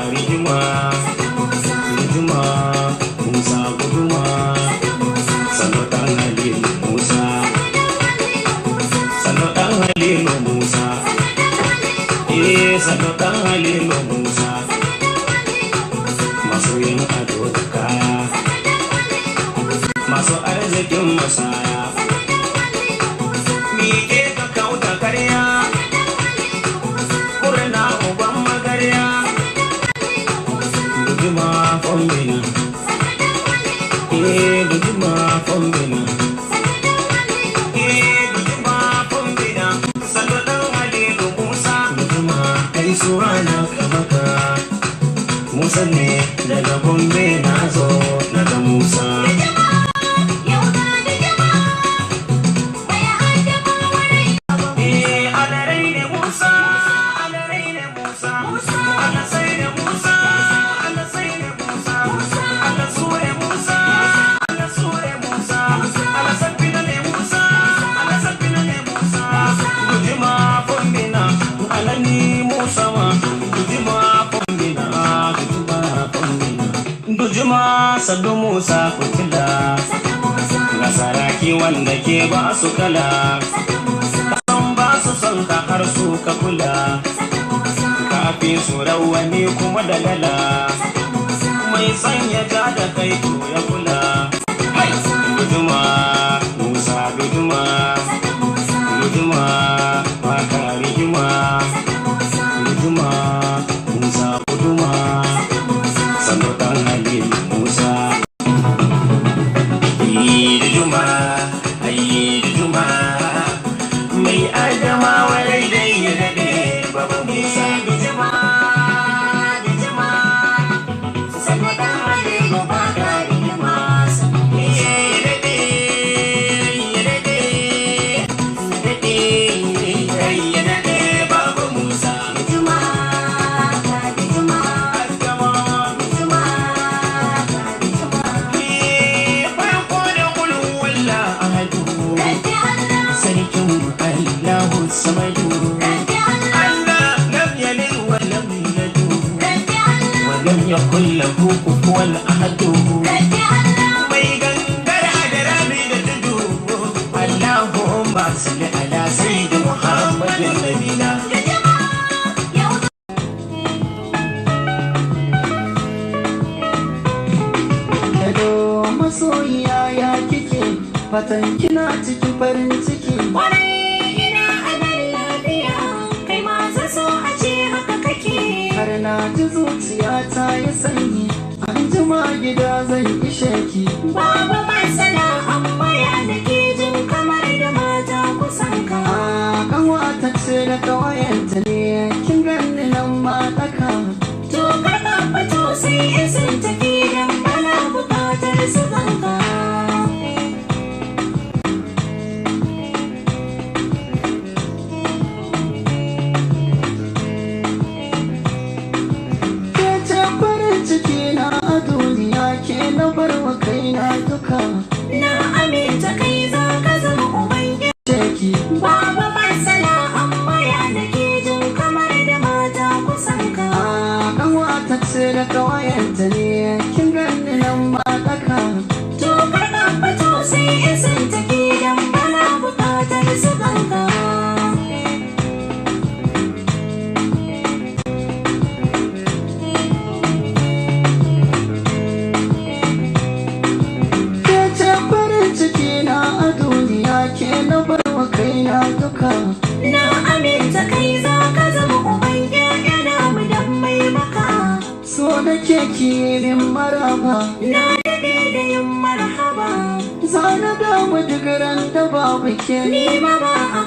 rigima rigima Musa guduma sanu dan Halilu Musa sanu dan Halilu Musa sanu dan Halilu Musa masu yin ado da kaya masu arzikin masaya mike ka kauta karya kurna uban magarya guduma fombina guduma fombina guduma fombina sanu dan Halilu Musa guduma kai surana kamaka Musa ne daga Gombe na zo daga Musa Sadu Musa kutila ga saraki wanda ke ba su kala kasan ba su son ka har su ka kula kafin su rawani kuma da gala mai sanya ja da kai to ya kula guduma Musa guduma guduma baka rigima guduma Musa guduma sanu dan Halilu Musa Juma mai adama walai dai ya dade baba Musa Juma sanu dan Halilu baka rigima ya dade baba Musa Juma Samadu Allah lam yalid wa lam yulad wa lam yakul lahu kufuwan ahad mai gangar hadarabi da tudu Allahumma salli ala sayyidi Muhammadin nabiyina Hello masoyiya ya kike fatan kina cikin farin ciki har na ji zuciya ta yi sanyi an jima gida zan ishe ki babu matsala amma ya nake jin kamar da mata kusan ka kanwata ce da kawayenta ne kin ganni nan ma daka to karka fito sai isin tafi dan bana bukatar su ganka na bar wa kaina duka na aminta kai za ka zama ubangiji babu matsala amma ya nake jin kamar da mata kusan ka kanwata ce da kawayenta ne kin ganni nan ma daka to karka fito sai isin tafi dan bana bukatar su ganka na bar wa kaina duka na aminta kai za ka zama uban ƴaƴana mu dan mai maka so nake kirin maraba na dade da yin marhaba zana da mu duk ran da babu ke ni ma ba a